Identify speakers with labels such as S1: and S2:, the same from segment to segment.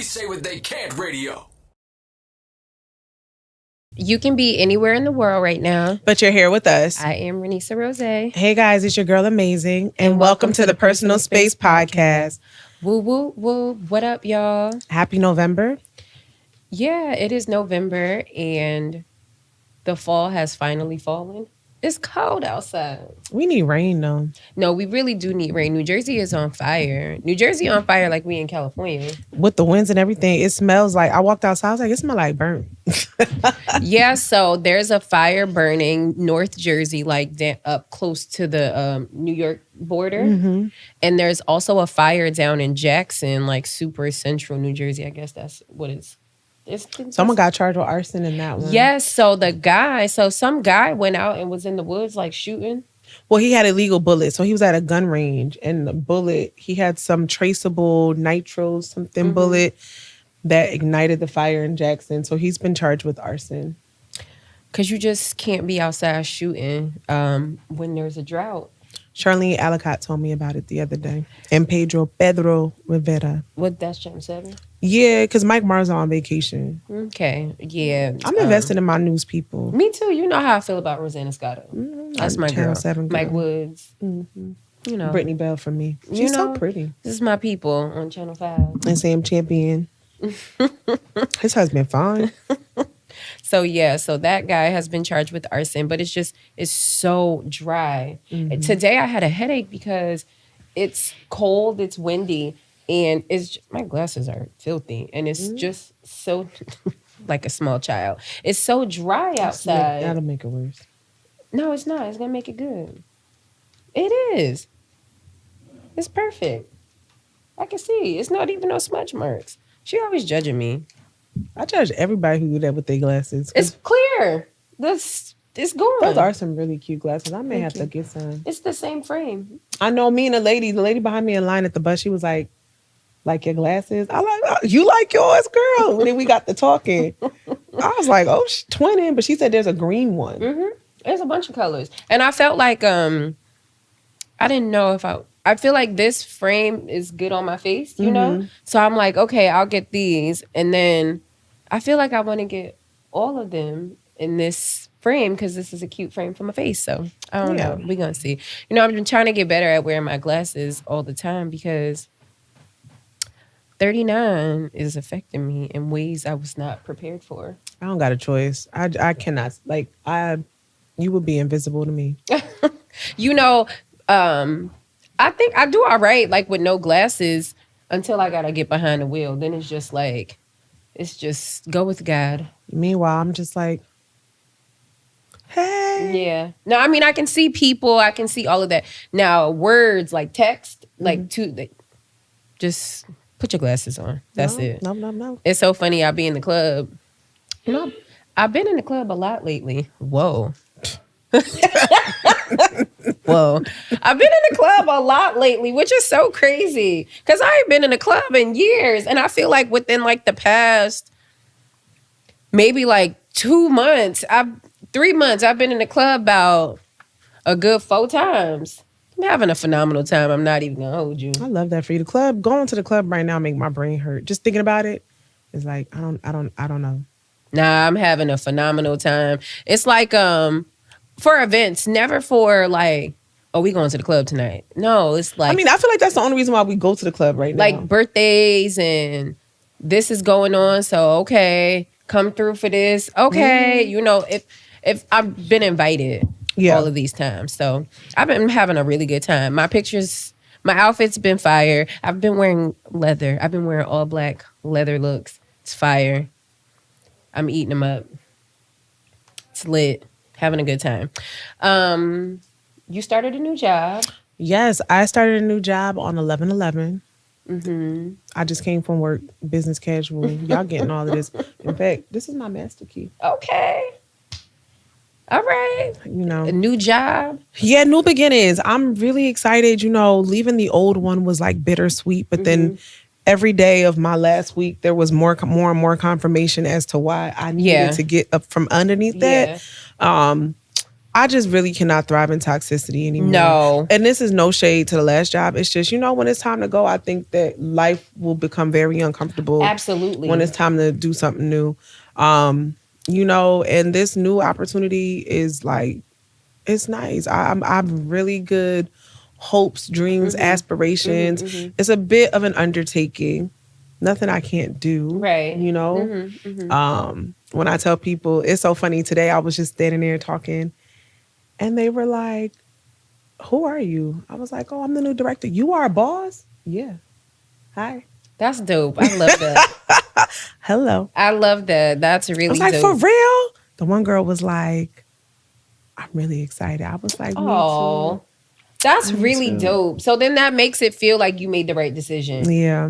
S1: Say What They Can't Radio.
S2: You can be anywhere in the world right now,
S3: but you're here with us.
S2: I am Renisa Rose.
S3: Hey guys, it's your girl Amazing, and welcome to the Personal Space Podcast.
S2: Woo, woo, woo. What up, y'all?
S3: Happy November.
S2: Yeah, it is November, and the fall has finally fallen. It's cold outside.
S3: We need rain, though.
S2: No, we really do need rain. New Jersey is on fire. New Jersey on fire like we in California.
S3: With the winds and everything, it smells like, I walked outside, I was like, it smells like burnt.
S2: Yeah, so there's a fire burning North Jersey, like up close to the New York border.
S3: Mm-hmm.
S2: And there's also a fire down in Jackson, like super central New Jersey. I guess that's what it's.
S3: Someone got charged with arson in that one.
S2: Yes, so some guy went out and was in the woods like shooting.
S3: Well, he had illegal bullets. So he was at a gun range, and the bullet, he had some traceable nitro something bullet that ignited the fire in Jackson. So he's been charged with arson.
S2: Because you just can't be outside shooting when there's a drought.
S3: Charlene Alicott told me about it the other day. And Pedro Rivera.
S2: What, that's Channel 7?
S3: Yeah, because Mike Mars on vacation.
S2: Okay, yeah.
S3: I'm invested in my news people.
S2: Me too. You know how I feel about Rosanna Scotto. That's my
S3: Channel
S2: girl.
S3: 7 girl.
S2: Mike Woods.
S3: Mm-hmm.
S2: You know.
S3: Brittany Bell for me. She's so pretty.
S2: This is my people on Channel 5.
S3: And Sam Champion. His husband fine.
S2: So that guy has been charged with arson, but it's so dry.
S3: Mm-hmm.
S2: Today I had a headache because it's cold, it's windy, and my glasses are filthy, and it's just so like a small child. It's so dry outside.
S3: That'll make it worse.
S2: No, it's not. It's gonna make it good. It is. It's perfect. I can see. It's not even no smudge marks. She always judging me.
S3: I judge everybody who do that with their glasses.
S2: It's clear. It's gone.
S3: Those are some really cute glasses. I may have to get some.
S2: It's the same frame.
S3: I know me and the lady behind me in line at the bus, she was like your glasses? I like, oh, you like yours, girl. And then we got to talking. I was like, oh, she's twinning. But she said there's a green one.
S2: Mm-hmm. There's a bunch of colors. And I felt like, I didn't know if I feel like this frame is good on my face, you know? So I'm like, okay, I'll get these. And then I feel like I want to get all of them in this frame because this is a cute frame for my face. So I don't know. We're going to see. You know, I've been trying to get better at wearing my glasses all the time because 39 is affecting me in ways I was not prepared for.
S3: I don't got a choice. I cannot. You would be invisible to me.
S2: You know, I think I do all right, like with no glasses until I gotta get behind the wheel. Then it's just go with God.
S3: Meanwhile, I'm just like, hey.
S2: Yeah. No, I mean, I can see people. I can see all of that. Now, words like text, just put your glasses on. That's it.
S3: No.
S2: It's so funny. I'll be in the club. You know, I've been in the club a lot lately. Whoa. Whoa. I've been in the club a lot lately, which is so crazy because I ain't been in the club in years. And I feel like within like the past maybe like 2 months, 3 months, I've been in the club about a good 4 times. I'm having a phenomenal time. I'm not even gonna hold you.
S3: I love that for you. The club, going to the club right now make my brain hurt. Just thinking about it is like, I don't know.
S2: Nah, I'm having a phenomenal time. It's like for events, never for like, oh, we going to the club tonight. No, it's like,
S3: I mean, I feel like that's the only reason why we go to the club right now.
S2: Like birthdays and this is going on. So, okay, come through for this. Okay. You know, if I've been invited all of these times. So I've been having a really good time. My outfit's been fire. I've been wearing leather. I've been wearing all black leather looks. It's fire. I'm eating them up. It's lit. Having a good time. You started a new job.
S3: Yes, I started a new job on 11/11.
S2: Mm-hmm.
S3: I just came from work, business casual. Y'all getting all of this. In fact, this is my master key.
S2: Okay. All right.
S3: You know.
S2: A new job.
S3: Yeah, new beginnings. I'm really excited. You know, leaving the old one was like bittersweet, but then every day of my last week, there was more and more confirmation as to why I needed to get up from underneath that. I just really cannot thrive in toxicity anymore.
S2: No.
S3: And this is no shade to the last job. It's just, when it's time to go, I think that life will become very uncomfortable.
S2: Absolutely.
S3: When it's time to do something new. And this new opportunity is like, it's nice. I'm really good hopes, dreams, aspirations. It's a bit of an undertaking. Nothing I can't do.
S2: Right.
S3: When I tell people, it's so funny. Today I was just standing there talking and they were like, who are you? I was like, oh, I'm the new director. You are a boss? Yeah. Hi.
S2: That's dope. I love that.
S3: Hello.
S2: I love that. That's really
S3: I was like,
S2: dope.
S3: for real? The one girl was like, I'm really excited. I was like, me too.
S2: That's really dope. So then that makes it feel like you made the right decision.
S3: Yeah.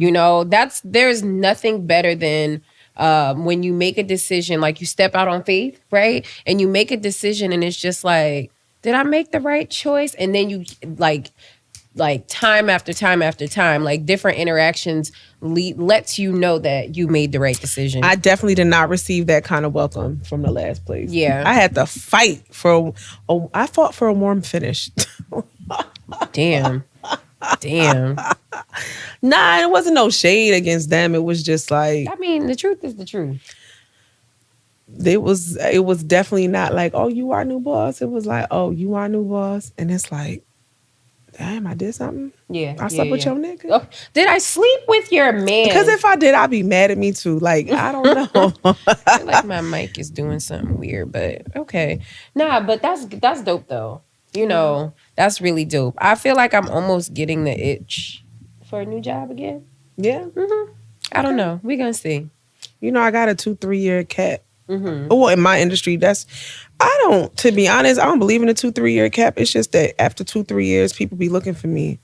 S2: There's nothing better than when you make a decision, like you step out on faith, right? And you make a decision and it's just like, did I make the right choice? And then you like time after time after time, like different interactions lets you know that you made the right decision.
S3: I definitely did not receive that kind of welcome from the last place.
S2: Yeah.
S3: I had to fight I fought for a warm finish.
S2: Damn.
S3: Nah, it wasn't no shade against them. It was just like,
S2: I mean, the truth is the truth.
S3: it was definitely not like, oh, you are new boss. It was like, oh, you are new boss. And it's like, damn, I did something.
S2: Yeah.
S3: I slept with your nigga.
S2: Oh, did I sleep with your man?
S3: Because if I did, I'd be mad at me too. Like, I don't know.
S2: I feel like my mic is doing something weird, but okay. Nah, but that's dope though. That's really dope. I feel like I'm almost getting the itch for a new job again.
S3: Yeah.
S2: I don't know. We're going to see.
S3: I got a 2-3 year cap. Well, in my industry, to be honest, I don't believe in a 2-3 year cap. It's just that after 2-3 years, people be looking for me.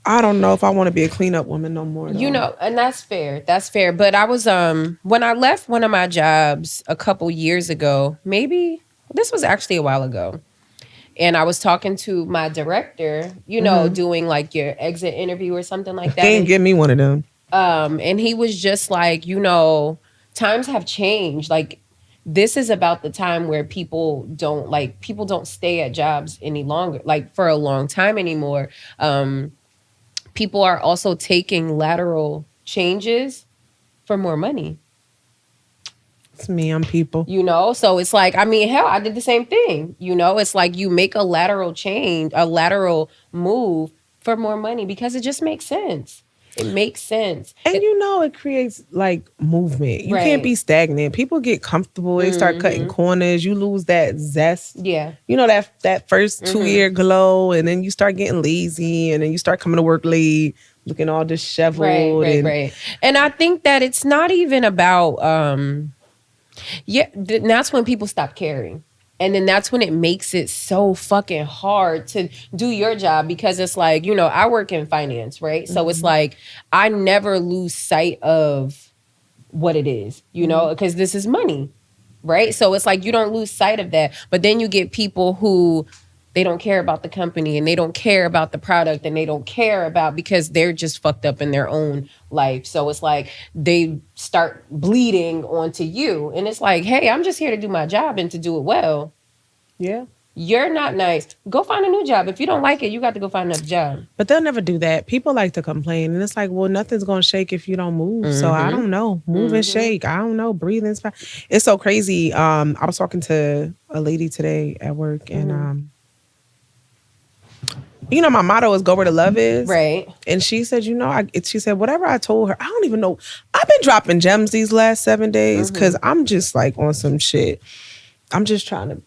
S3: I don't know if I want to be a cleanup woman no more. Though.
S2: And that's fair. That's fair. But I was, when I left one of my jobs a couple years ago, maybe this was actually a while ago. And I was talking to my director, doing like your exit interview or something like that.
S3: Can't give me one of them.
S2: And he was just like, times have changed. Like, this is about the time where people don't stay at jobs any longer, like for a long time anymore. People are also taking lateral changes for more money.
S3: It's me, I'm people.
S2: So it's like, I mean, hell, I did the same thing. It's like you make a lateral change, a lateral move for more money because it just makes sense. It makes sense.
S3: And it creates like movement. You can't be stagnant. People get comfortable. They start cutting corners. You lose that zest.
S2: Yeah.
S3: That first 2-year glow, and then you start getting lazy, and then you start coming to work late, looking all disheveled.
S2: Right. And I think that it's not even about that's when people stop caring. And then that's when it makes it so fucking hard to do your job because it's like, I work in finance, right? So it's like, I never lose sight of what it is, because this is money, right? So it's like, you don't lose sight of that. But then you get people who, they don't care about the company and they don't care about the product and they don't care about because they're just fucked up in their own life. So it's like they start bleeding onto you. And it's like, hey, I'm just here to do my job and to do it well.
S3: Yeah.
S2: You're not nice. Go find a new job. If you don't like it, you got to go find another job.
S3: But they'll never do that. People like to complain. And it's like, well, nothing's going to shake if you don't move. So I don't know. Move and shake. I don't know. Breathing's fine. It's so crazy. I was talking to a lady today at work and my motto is go where the love is.
S2: Right.
S3: And she said, she said, whatever I told her, I don't even know. I've been dropping gems these last 7 days because I'm just like on some shit. I'm just trying to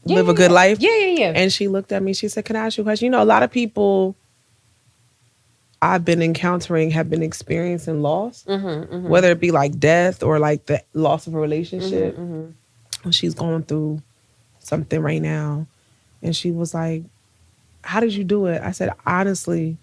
S3: live a good life.
S2: Yeah.
S3: And she looked at me. She said, can I ask you a question? A lot of people I've been encountering have been experiencing loss, whether it be like death or like the loss of a relationship. And she's going through something right now. And she was like, how did you do it? I said, honestly,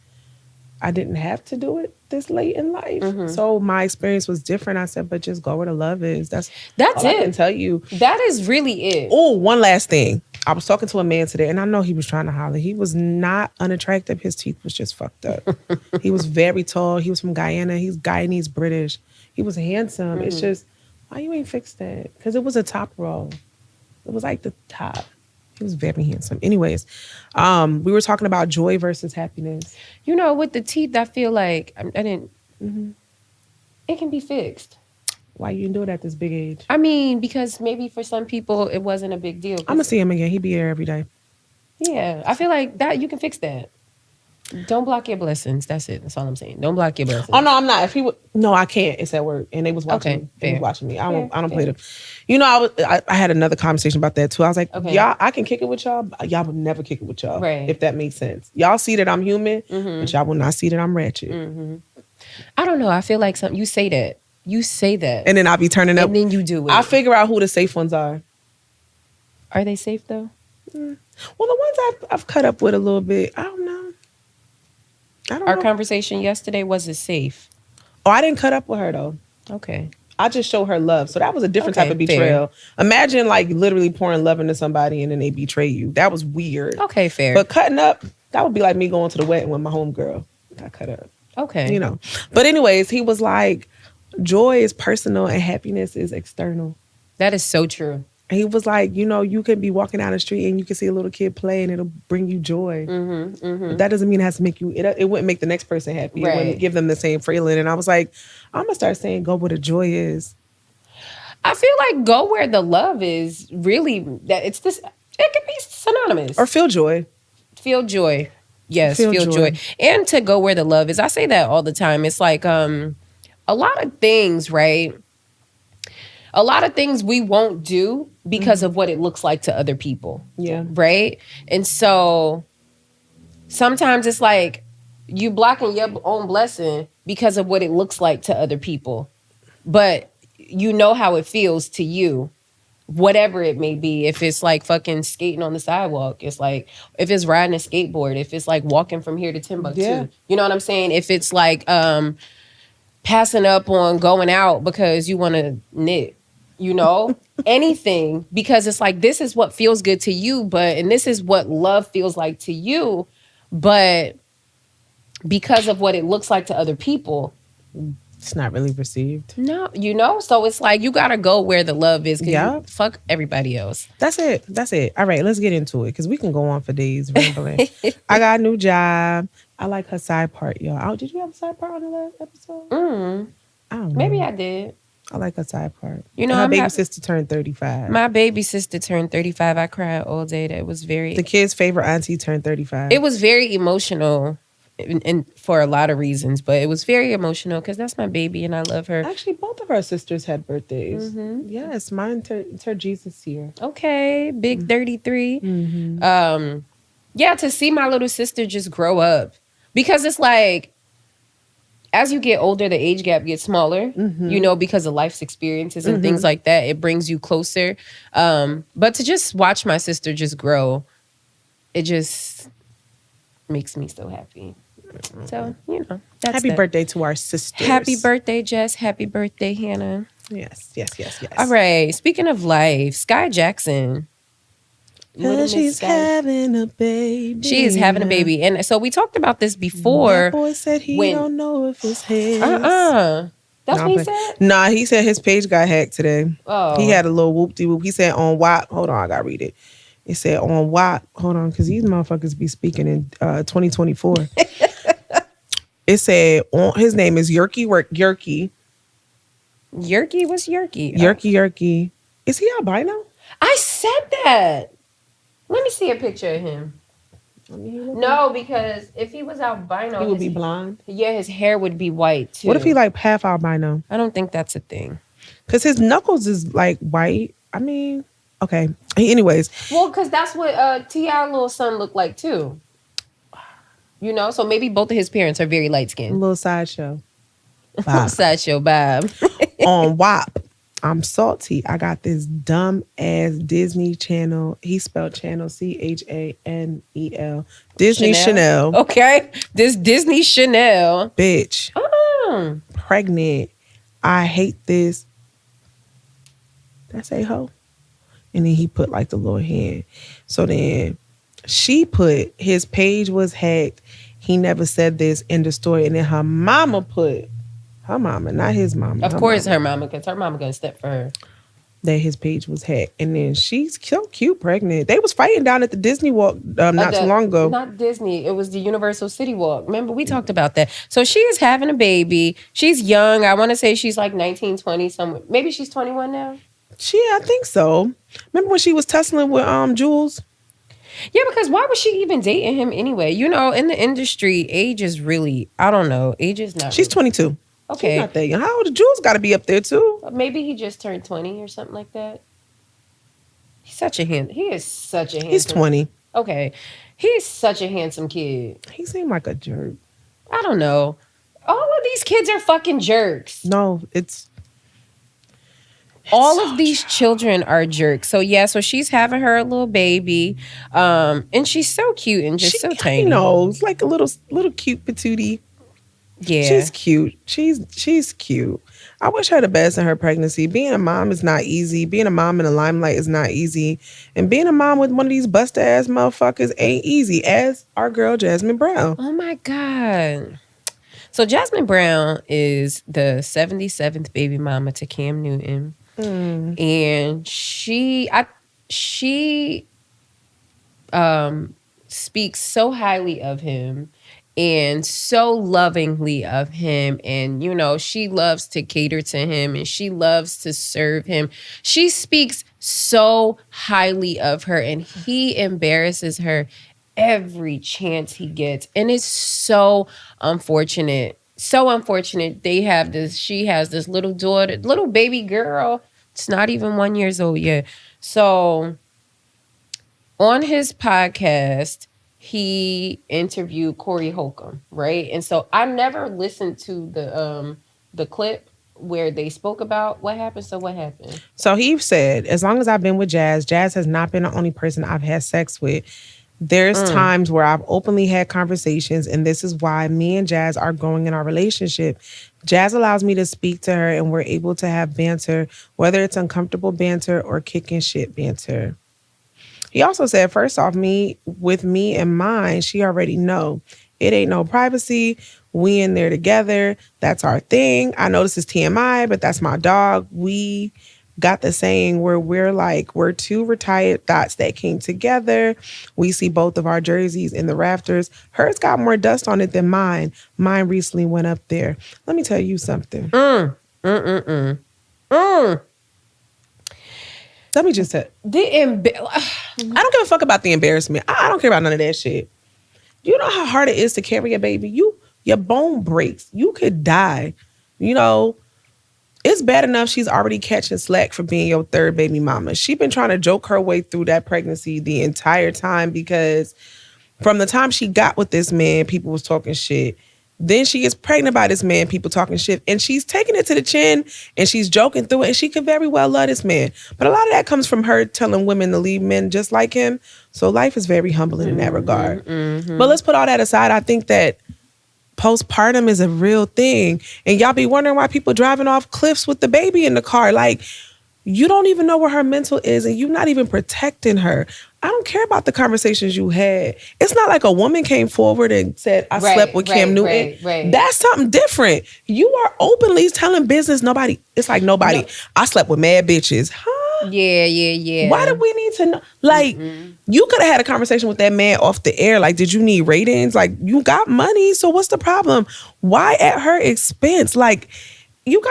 S3: I didn't have to do it this late in life. So my experience was different. I said, but just go where the love is. That's all I can tell you.
S2: That is really it.
S3: Oh, one last thing. I was talking to a man today, and I know he was trying to holler. He was not unattractive. His teeth was just fucked up. He was very tall. He was from Guyana. He's Guyanese British. He was handsome. It's just, why you ain't fixed that? Because it was a top roll. It was like the top. He was very handsome. Anyways, we were talking about joy versus happiness.
S2: You know, with the teeth, I feel like I didn't. It can be fixed.
S3: Why you didn't do it at this big age?
S2: I mean, because maybe for some people it wasn't a big deal.
S3: I'm gonna see him again. He be here every day.
S2: Yeah, I feel like that you can fix that. Don't block your blessings. That's it. That's all I'm saying. Don't block your blessings.
S3: Oh no, I'm not. If he would, no, I can't. It's at work, and they was watching.
S2: Okay,
S3: me. They
S2: fair.
S3: was watching me. I don't
S2: Fair.
S3: play them. You know, I had another conversation about that too. I was like,
S2: Okay.
S3: y'all, I can kick it with y'all. But y'all would never kick it with y'all,
S2: Right.
S3: if that makes sense. Y'all see that I'm human, but y'all will not see that I'm ratchet.
S2: I don't know. I feel like you say that. You say that.
S3: And then I'll be turning up.
S2: And then you do it.
S3: I figure out who the safe ones are.
S2: Are they safe though?
S3: Well, the ones I've cut up with a little bit, I don't know.
S2: Our conversation yesterday, was it safe?
S3: Oh, I didn't cut up with her though.
S2: Okay.
S3: I just show her love. So that was a different
S2: Okay,
S3: type of betrayal. Imagine like literally pouring love into somebody and then they betray you. That was weird.
S2: Okay, fair.
S3: But cutting up, that would be like me going to the wedding with my homegirl. I cut up.
S2: Okay.
S3: You know. But anyways, he was like, joy is personal and happiness is external.
S2: That is so true.
S3: And he was like, you know, you can be walking down the street and you can see a little kid play and it'll bring you joy. But that doesn't mean it has to make you, it wouldn't make the next person happy. It
S2: Right.
S3: wouldn't give them the same feeling. And I was like, I'm going to start saying go where the joy is.
S2: I feel like go where the love is really that it's this. It could be synonymous.
S3: Or feel joy.
S2: Feel joy. Yes,
S3: Feel
S2: feel
S3: joy.
S2: joy. And to go where the love is. I say that all the time. It's like a lot of things, right? A lot of things we won't do because of what it looks like to other people.
S3: Yeah.
S2: Right? And so sometimes it's like you blocking your own blessing because of what it looks like to other people. But you know how it feels to you, whatever it may be. If it's like fucking skating on the sidewalk, it's like, if it's riding a skateboard, if it's like walking from here to Timbuktu,
S3: Yeah.
S2: you know what I'm saying? If it's like passing up on going out because you want to knit, you know, anything, because it's like, this is what feels good to you, and this is what love feels like to you. But because of what it looks like to other people,
S3: It's not really received.
S2: no, you know, so it's like you gotta go where the love is.
S3: Yeah.
S2: Fuck everybody else.
S3: That's it. That's it. All right, let's get into it because we can go on for days rambling. I got a new job. I like her side part, y'all. Oh, did you have a side part on the last episode? I don't know.
S2: Maybe I did.
S3: I like her side part.
S2: You know,
S3: And her
S2: I'm
S3: baby
S2: hap-
S3: sister turned 35.
S2: My baby sister turned 35. I cried all day. That was very.
S3: The kid's favorite auntie turned 35.
S2: It was very emotional, and for a lot of reasons. But it was very emotional because that's my baby and I love her.
S3: Actually, both of our sisters had birthdays. Yes, mine turned Jesus year.
S2: Okay, big 33.
S3: Mm-hmm.
S2: Yeah, to see my little sister just grow up, because it's like, as you get older, the age gap gets smaller, you know, because of life's experiences and things like that. It brings you closer. But to just watch my sister just grow, it just makes me so happy. So, you know, that's
S3: Happy
S2: that.
S3: birthday to our sisters.
S2: Happy birthday, Jess. Happy birthday, Hannah.
S3: Yes, yes, yes, yes.
S2: All right. Speaking of life, Sky Jackson. Little Miss
S3: She's
S2: Sky.
S3: having a baby.
S2: She is having a baby. And so we talked about this before.
S3: That boy said he
S2: when-
S3: don't know if it's his.
S2: That's
S3: Nah,
S2: what he
S3: but-
S2: said?
S3: Nah, he said his page got hacked today.
S2: Oh.
S3: He had a little whoop-de-whoop. He said on WAP. Hold on, I gotta read it. It said on WAP. Hold on, because these motherfuckers be speaking in 2024. It said on his name is Yerky.
S2: Yerky? What's Yerky?
S3: Yerky. Is he albino?
S2: I said that. Let me see a picture of him. No, because if he was albino,
S3: He would be blonde.
S2: Yeah, his hair would be white too.
S3: What if he like half albino?
S2: I don't think that's a thing.
S3: Because his knuckles is like white. I mean, okay. Anyways,
S2: Well, because that's what T.I. little son looked like too. You know, so maybe both of his parents are very light
S3: a
S2: skinned.
S3: little sideshow.
S2: Sideshow Bob.
S3: On WAP, I'm salty. I got this dumb ass Disney Channel. He spelled channel Chanel. Disney Chanel.
S2: Okay. This Disney Chanel.
S3: Bitch.
S2: Oh.
S3: Pregnant. I hate this. That's a hoe. And then he put like the little hand. So then she put his page was hacked. He never said this in the story. And then her mama put, her mama, not his mama.
S2: Of course, her mama, because her mama gonna step for her.
S3: that his page was hacked. And then she's so cute pregnant. They was fighting down at the Disney Walk not too long ago.
S2: Not Disney. It was the Universal City Walk. Remember, we talked about that. So she is having a baby. She's young. I want to say she's like 19, 20 somewhere. Maybe she's 21 now.
S3: I think so. Remember when she was tussling with Jules?
S2: Yeah, because why was she even dating him anyway? You know, in the industry, age is really, I don't know. Age is not.
S3: She's 22.
S2: Okay.
S3: She's not that young. How old? Jules got to be up there too.
S2: Maybe he just turned 20 or something like that. He is such a handsome.
S3: He's 20.
S2: Okay. He's such a handsome kid.
S3: He seemed like a jerk.
S2: I don't know. All of these kids are fucking jerks.
S3: No,
S2: all of these children are jerks. So yeah, so she's having her little baby, and she's so cute and just so tiny.
S3: You know, it's like a little cute patootie.
S2: Yeah,
S3: she's cute. She's cute. I wish her the best in her pregnancy. Being a mom is not easy. Being a mom in the limelight is not easy. And being a mom with one of these busted ass motherfuckers ain't easy. As our girl Jasmine Brown.
S2: Oh my God. So Jasmine Brown is the 77th baby mama to Cam Newton. And she speaks so highly of him and so lovingly of him. And, you know, she loves to cater to him and she loves to serve him. She speaks so highly of her and he embarrasses her every chance he gets. And it's so unfortunate. So unfortunate. She has this little daughter, little baby girl. It's not even 1 year old yet. So on his podcast, he interviewed Corey Holcomb, right? And so I never listened to the clip where they spoke about what happened. So what happened?
S3: So he said, as long as I've been with Jazz has not been the only person I've had sex with. There's times where I've openly had conversations, and this is why me and Jazz are growing in our relationship. Jazz allows me to speak to her, and we're able to have banter, whether it's uncomfortable banter or kicking shit banter. He also said, first off, with me and mine, she already know. It ain't no privacy. We in there together. That's our thing. I know this is TMI, but that's my dog. We got the saying where we're two retired thoughts that came together. We see both of our jerseys in the rafters. Hers got more dust on it than mine. Mine recently went up there. Let me tell you something. Let me just say, I don't give a fuck about the embarrassment. I don't care about none of that shit. You know how hard it is to carry a baby? Your bone breaks. You could die. You know, it's bad enough she's already catching slack for being your third baby mama. She's been trying to joke her way through that pregnancy the entire time because from the time she got with this man, people was talking shit. Then she gets pregnant by this man, people talking shit. And she's taking it to the chin and she's joking through it. And she could very well love this man. But a lot of that comes from her telling women to leave men just like him. So life is very humbling in that regard. But let's put all that aside. I think that postpartum is a real thing. And y'all be wondering why people driving off cliffs with the baby in the car. Like, you don't even know where her mental is and you're not even protecting her. I don't care about the conversations you had. It's not like a woman came forward and said, I slept with Cam Newton.
S2: Right.
S3: That's something different. You are openly telling business. It's like nobody. No. I slept with mad bitches. Huh?
S2: Yeah.
S3: Why do we need to know? Like, you could have had a conversation with that man off the air. Like, did you need ratings? Like, you got money, so what's the problem? Why at her expense? Like, you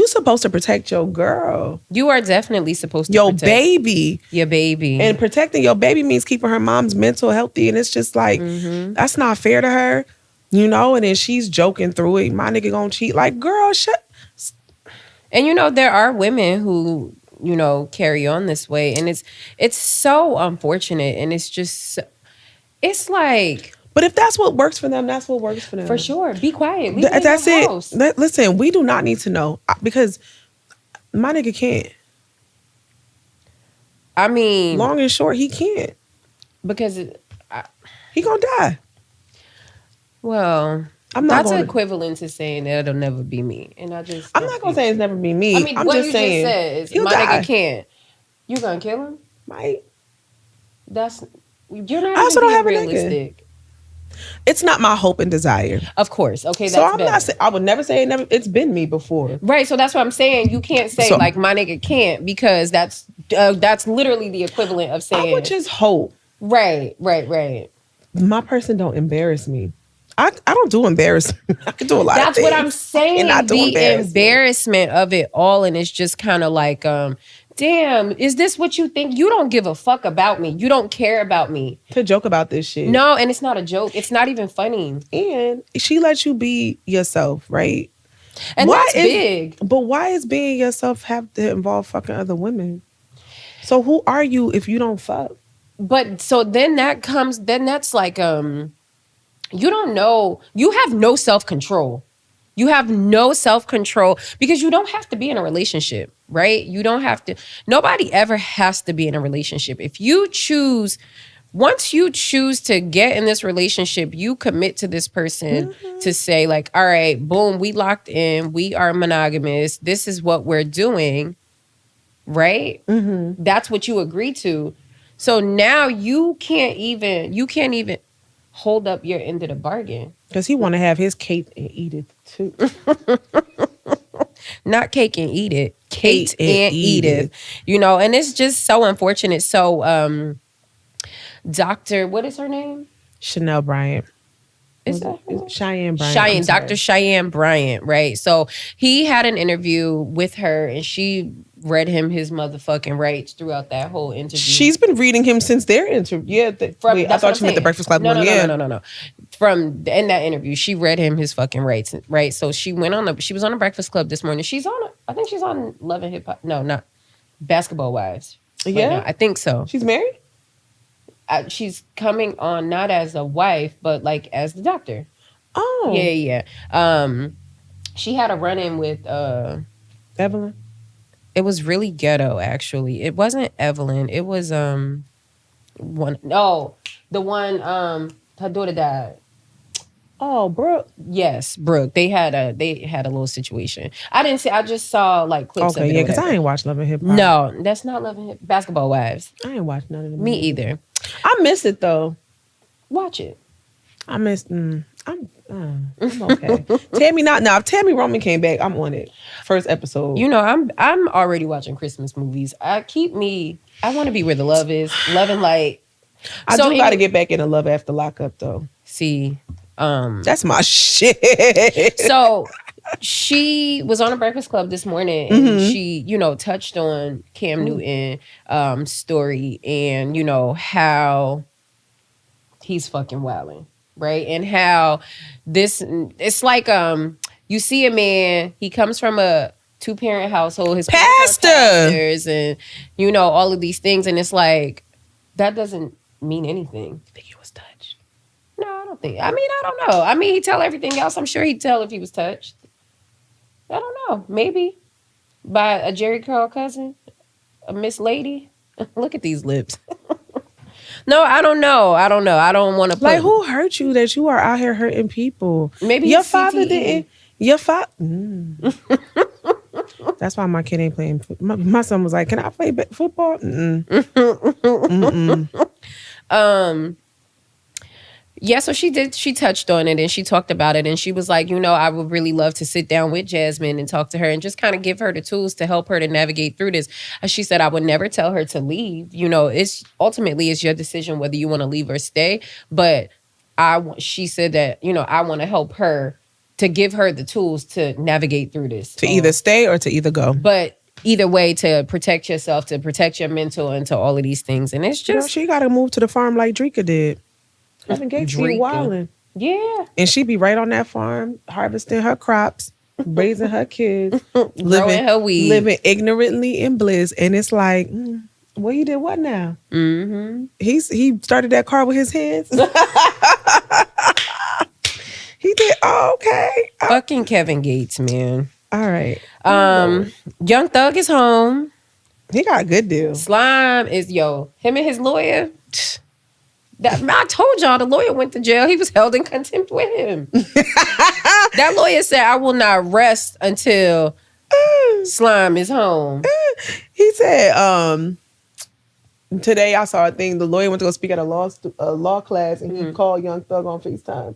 S3: supposed to protect your girl.
S2: You are definitely supposed to
S3: your
S2: protect
S3: baby.
S2: Your baby.
S3: And protecting your baby means keeping her mom's mental healthy. And it's just like, that's not fair to her. You know, and then she's joking through it. My nigga gonna cheat. Like, girl, shut.
S2: And you know, there are women who, you know, carry on this way. And it's so unfortunate. And it's just, it's like.
S3: But if that's what works for them, that's what works for them.
S2: For sure. Be quiet.
S3: That's it. Listen, we do not need to know because my nigga can't.
S2: I mean.
S3: Long and short, he can't.
S2: Because
S3: he gonna die.
S2: Well, that's equivalent to saying that it'll never be me. And I'm
S3: not gonna say it's never be me.
S2: I mean,
S3: I'm
S2: what
S3: just
S2: you
S3: saying,
S2: just said is my nigga can't. You gonna kill him?
S3: Might.
S2: You're not even being realistic.
S3: It's not my hope and desire.
S2: Of course. Okay, that's
S3: So I'm
S2: better.
S3: not saying, I would never say it never. It's been me before.
S2: Right, so that's what I'm saying. You can't say
S3: So-
S2: like my nigga can't, because that's literally the equivalent of saying
S3: I would just hope
S2: right.
S3: my person don't embarrass me. I don't do embarrassment. I can do a lot of
S2: That's
S3: things.
S2: what I'm saying.
S3: And not do
S2: The
S3: embarrassment.
S2: embarrassment of it all, and it's just kind of like, damn, is this what you think? You don't give a fuck about me. You don't care about me.
S3: To joke about this shit.
S2: No, and it's not a joke. It's not even funny.
S3: And she lets you be yourself, right?
S2: And
S3: Why
S2: that's
S3: is-
S2: big.
S3: But why is being yourself have to involve fucking other women? So who are you if you don't fuck?
S2: But so then that's like, you don't know, you have no self-control. You have no self-control because you don't have to be in a relationship, right? You don't have to, nobody ever has to be in a relationship. If you choose, once you choose to get in this relationship, you commit to this person to say like, all right, boom, we locked in, we are monogamous, this is what we're doing, right? That's what you agree to. So now you can't even hold up your end of the bargain.
S3: Because he want to have his cake and eat it too.
S2: Not cake and eat it. Kate
S3: and
S2: and Edith. You know, and it's just so unfortunate. So Dr. What is her name?
S3: Chanel Bryant.
S2: Is that
S3: Cheyenne Bryant?
S2: Cheyenne,
S3: I'm sorry.
S2: Dr. Cheyenne Bryant, right? So he had an interview with her and she read him his motherfucking rights throughout that whole interview.
S3: She's been reading him since their interview. Yeah. Wait, I
S2: That's what
S3: thought
S2: I'm
S3: you meant the
S2: saying.
S3: Breakfast Club
S2: no,
S3: one.
S2: No,
S3: Yeah.
S2: no. In that interview, she read him his fucking rights, right? So she went on she was on the Breakfast Club this morning. I think she's on Love and Hip Hop. No, not Basketball Wives. right
S3: Yeah?
S2: now. I think so.
S3: She's married?
S2: She's coming on not as a wife, but like as the doctor.
S3: Oh.
S2: Yeah. She had a run-in with
S3: Evelyn?
S2: it was really ghetto, actually. It wasn't Evelyn. It was the one her daughter died.
S3: Oh, Brooke.
S2: Yes, Brooke. They had a little situation. I just saw like clips of
S3: Okay,
S2: it.
S3: yeah,
S2: or
S3: because I
S2: whatever.
S3: ain't watched Love and Hip Hop.
S2: No, that's not Love and Hip Basketball Wives.
S3: I ain't watched none of them.
S2: Me either.
S3: I miss it though.
S2: Watch it.
S3: I miss. I'm okay. Tammy If Tammy Roman came back, I'm on it. First episode.
S2: You know, I'm already watching Christmas movies. I want to be where the love is. Love and light.
S3: I
S2: So
S3: do got to get back into Love After Lockup though.
S2: See,
S3: That's my shit.
S2: so she was on a Breakfast Club this morning and she, touched on Cam Newton story and, how he's fucking wilding, right? And how it's like, you see a man, he comes from a 2-parent household, his parents are pastors and, all of these things. And it's like, that doesn't mean anything.
S3: I think he was touched.
S2: No, I don't think. I don't know. He'd tell everything else. I'm sure he'd tell if he was touched. I don't know. Maybe by a Jerry Curl cousin, a Miss Lady. Look at these lips. No, I don't know. I don't want to put.
S3: Like, who hurt you that you are out here hurting people?
S2: Maybe
S3: your
S2: it's
S3: father
S2: CTE.
S3: didn't. Your father. That's why my kid ain't playing. My son was like, "Can I play football?"
S2: Yeah, so she touched on it and she talked about it and she was like, I would really love to sit down with Jasmine and talk to her and just kind of give her the tools to help her to navigate through this. And she said, I would never tell her to leave. It's ultimately your decision whether you want to leave or stay. But she said that, I want to help her to give her the tools to navigate through this.
S3: To either stay or to either go.
S2: But either way, to protect yourself, to protect your mental and to all of these things. And it's just,
S3: she got to move to the farm like Drika did. Kevin Gates be
S2: Drika.
S3: wilding.
S2: yeah.
S3: And she be right on that farm, harvesting her crops, raising her kids,
S2: Growing her weed.
S3: living ignorantly in bliss. And it's like, well, he did what now?
S2: Mm-hmm.
S3: He started that car with his hands. He did. Oh, okay.
S2: Fucking Kevin Gates, man.
S3: All right.
S2: Young Thug is home.
S3: He got a good deal.
S2: Slime is him and his lawyer. I told y'all the lawyer went to jail. He was held in contempt with him. That lawyer said, I will not rest until Slime is home.
S3: He said, Today I saw a thing. The lawyer went to go speak at a law class, and he called Young Thug on FaceTime.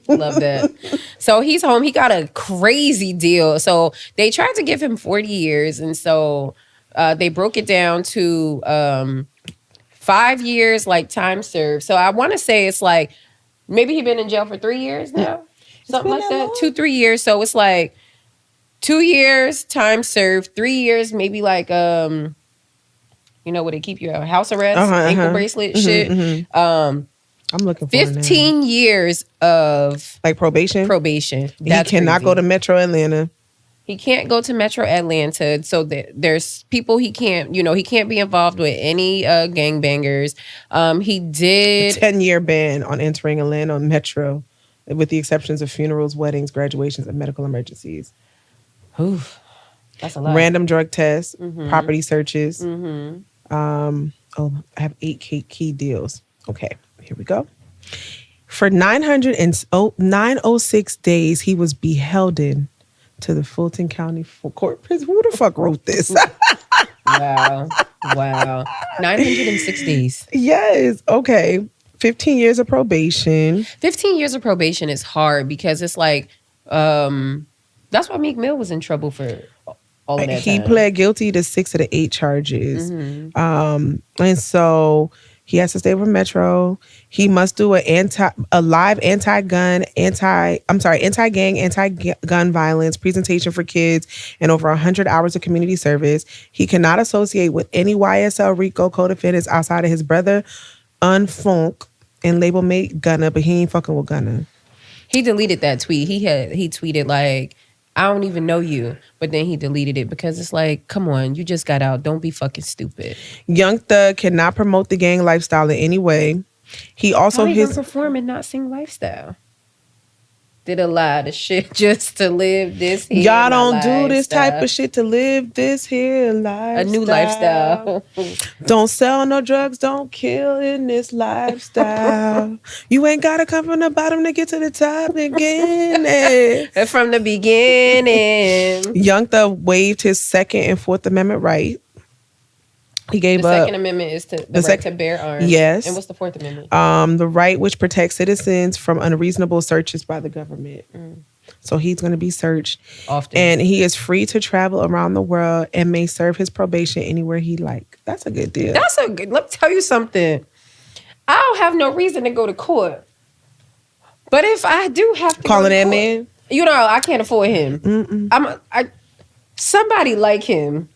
S2: Love that. So he's home. He got a crazy deal. So they tried to give him 40 years, and so they broke it down to 5 years, like time served. So I want to say it's like maybe he's been in jail for 3 years now, something like that. 2-3 years. So it's like 2 years time served, 3 years maybe like you know, would it keep you a house arrest, ankle bracelet shit.
S3: I'm looking for
S2: 15 years of
S3: like probation. He cannot go to Metro Atlanta.
S2: He can't go to Metro Atlanta. So there's people he can't be involved with any gangbangers. He did
S3: a 10-year ban on entering Atlanta Metro, with the exceptions of funerals, weddings, graduations, and medical emergencies.
S2: Oof, that's a lot.
S3: Random drug tests, property searches. I have 8 key deals. Okay, here we go. For 906 days, he was beholden to the Fulton County Court prison. Who the fuck wrote this?
S2: Wow. 906 days.
S3: Yes. Okay. 15 years of probation.
S2: 15 years of probation is hard because it's like, that's why Meek Mill was in trouble for all of that
S3: He
S2: time.
S3: pled guilty to 6 of the 8 charges. And so he has to stay with Metro. He must do a live anti-gang, anti-gun violence presentation for kids and over 100 hours of community service. He cannot associate with any YSL RICO co-defendants outside of his brother, Unfunk, and label mate Gunna, but he ain't fucking with Gunna.
S2: He deleted that tweet. He tweeted like, I don't even know you. But then he deleted it because it's like, come on, you just got out. Don't be fucking stupid.
S3: Young Thug cannot promote the gang lifestyle in any way. He also
S2: perform and not sing lifestyle. Did a lot of shit just to live this here.
S3: Y'all don't do this type of shit to live this here lifestyle.
S2: A new lifestyle.
S3: Don't sell no drugs, don't kill in this lifestyle. You ain't gotta come from the bottom to get to the top again.
S2: From the beginning.
S3: Young Thug waived his Second and Fourth Amendment right. He gave
S2: the
S3: up.
S2: Second Amendment is the right to bear arms.
S3: Yes.
S2: And what's the Fourth Amendment?
S3: The right which protects citizens from unreasonable searches by the government. So he's going to be searched
S2: often,
S3: and he is free to travel around the world and may serve his probation anywhere he like. That's a good deal.
S2: Let me tell you something. I don't have no reason to go to court, but if I do have to
S3: calling that
S2: court,
S3: man,
S2: you know, I can't afford him. Somebody like him.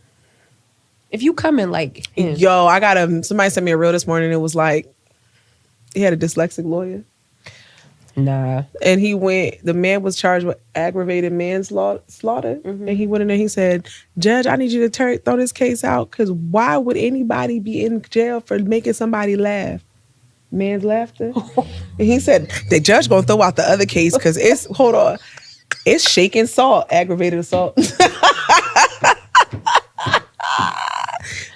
S2: If you come in like him.
S3: Yo, somebody sent me a reel this morning. It was like, he had a dyslexic lawyer.
S2: Nah.
S3: And the man was charged with aggravated manslaughter. And he went in there, he said, Judge, I need you to throw this case out, because why would anybody be in jail for making somebody laugh? Man's laughter. And he said, the judge gonna throw out the other case because it's shaking salt, aggravated assault.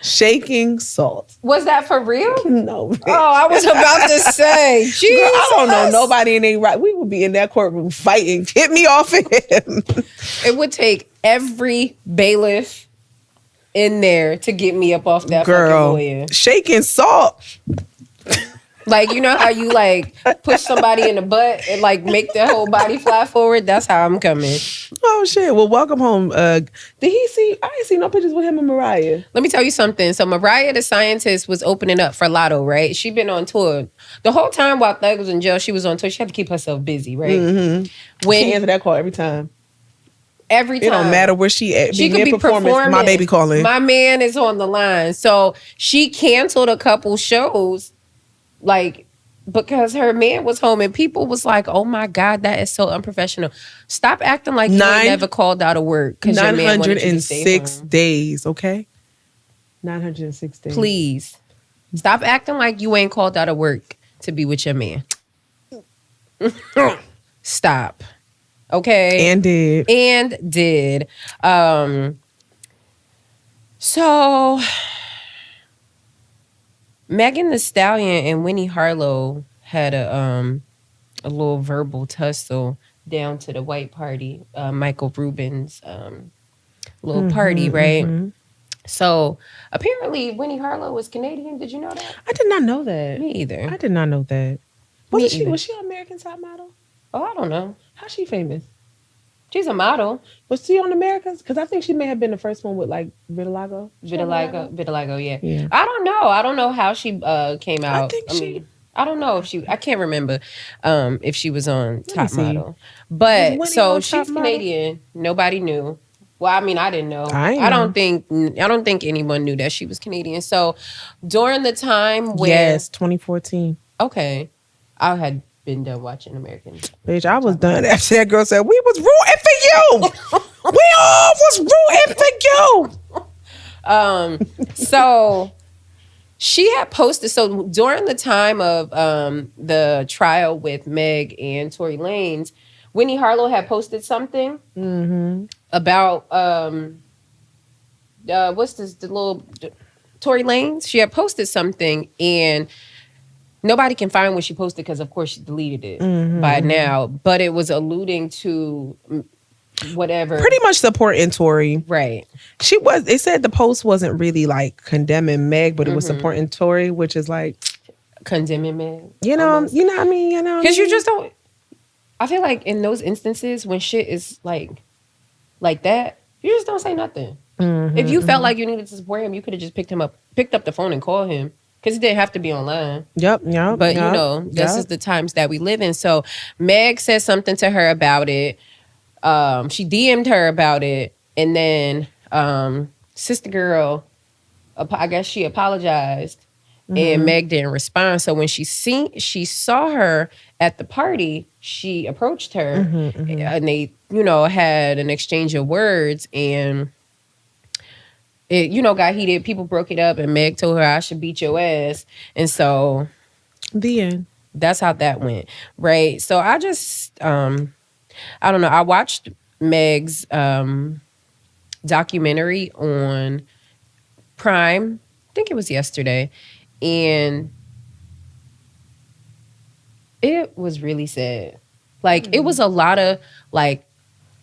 S3: Shaking salt.
S2: Was that for real?
S3: No.
S2: Oh, I was about to say, Jesus.
S3: Girl, I don't know nobody in their right. We would be in that courtroom fighting. Get me off of him.
S2: It would take every bailiff in there to get me up off that fucking lawyer.
S3: Shaking salt.
S2: Like, you know how you like push somebody in the butt and like make their whole body fly forward? That's how I'm coming.
S3: Oh shit. Well, welcome home. Did he see? I ain't seen no pictures with him and Mariah.
S2: Let me tell you something. So Mariah the Scientist was opening up for Lotto, right? She been on tour. The whole time while Thug was in jail, she was on tour. She had to keep herself busy, right?
S3: She answered that call every time.
S2: Every time.
S3: It don't matter where she at.
S2: She could be performing.
S3: My baby calling.
S2: My man is on the line. So she canceled a couple shows, like, because her man was home, and people was like, oh my God, that is so unprofessional. Stop acting like you ain't never called out of work because your man wanted you to stay home.
S3: 906 days, okay? 906 days.
S2: Please. Stop acting like you ain't called out of work to be with your man. Stop. Okay?
S3: And did.
S2: So Megan Thee Stallion and Winnie Harlow had a little verbal tussle down to the white party, Michael Rubin's little party, right? So apparently Winnie Harlow was Canadian. Did you know that?
S3: I did not know that.
S2: Me either.
S3: I did not know that.
S2: Me
S3: She
S2: either.
S3: was she an American Top Model?
S2: Oh, I don't know.
S3: How's she famous?
S2: She's a model.
S3: Was she on America's? Because I think she may have been the first one with like vitiligo.
S2: Vitiligo, yeah.
S3: Yeah.
S2: I don't know. I don't know how she came out. I don't know if I can't remember if she was on Top Model. But so she's Canadian. Nobody knew. Well, I mean, I didn't know. I don't think anyone knew that she was Canadian. So during the time when
S3: 2014.
S2: Okay. I had been done watching American.
S3: Bitch, I was done after that girl said, we was rooting for you. We all was rooting for you.
S2: So she had posted, so during the time of the trial with Meg and Tory Lanez, Winnie Harlow had posted something about what's this, the little Tory Lanez? She had posted something and nobody can find what she posted because, of course, she deleted it by now. But it was alluding to whatever.
S3: Pretty much supporting Tory.
S2: Right.
S3: They said the post wasn't really like condemning Meg, but it was supporting Tory, which is like
S2: condemning Meg.
S3: You know what I mean?
S2: Because you just don't. I feel like in those instances when shit is like that, you just don't say nothing. If you felt like you needed to support him, you could have just picked up the phone and called him. Because it didn't have to be online.
S3: But
S2: this is the times that we live in. So Meg said something to her about it. She DM'd her about it. And then Sister Girl, I guess she apologized. And Meg didn't respond. So when she saw her at the party, she approached her. And they, had an exchange of words. And it, got heated. People broke it up, and Meg told her, I should beat your ass. And so
S3: the end.
S2: That's how that went. Right. So I just, I don't know. I watched Meg's documentary on Prime. I think it was yesterday. And it was really sad. Like, it was a lot of, like,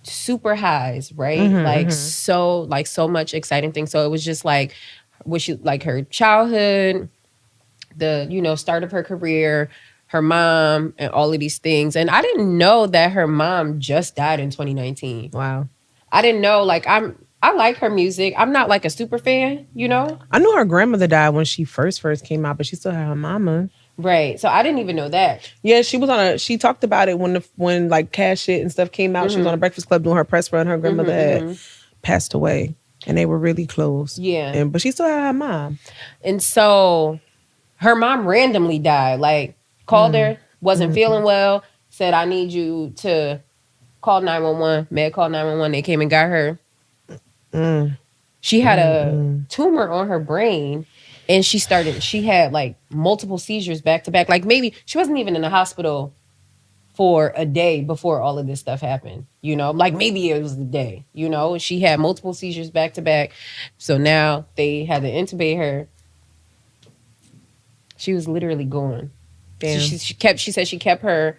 S2: super highs, right? So much exciting things. So it was just like her childhood, the start of her career, her mom, and all of these things. And I didn't know that her mom just died in 2019.
S3: Wow.
S2: I didn't know. Like, I like her music. I'm not like a super fan,
S3: I knew her grandmother died when she first came out, but she still had her mama.
S2: Right. So I didn't even know that.
S3: Yeah, she talked about it when like Cash Shit and stuff came out. She was on a Breakfast Club doing her press run. Her grandmother had passed away and they were really close.
S2: Yeah.
S3: But she still had her mom.
S2: And so her mom randomly died. Like, called her, wasn't feeling well, said, I need you to call 911. Meg called 911. They came and got her. She had a tumor on her brain. And she had like multiple seizures back to back. Like, maybe she wasn't even in the hospital for a day before all of this stuff happened. Like, maybe it was the day, she had multiple seizures back to back. So now they had to intubate her. She was literally gone.
S3: Damn.
S2: She said she kept her,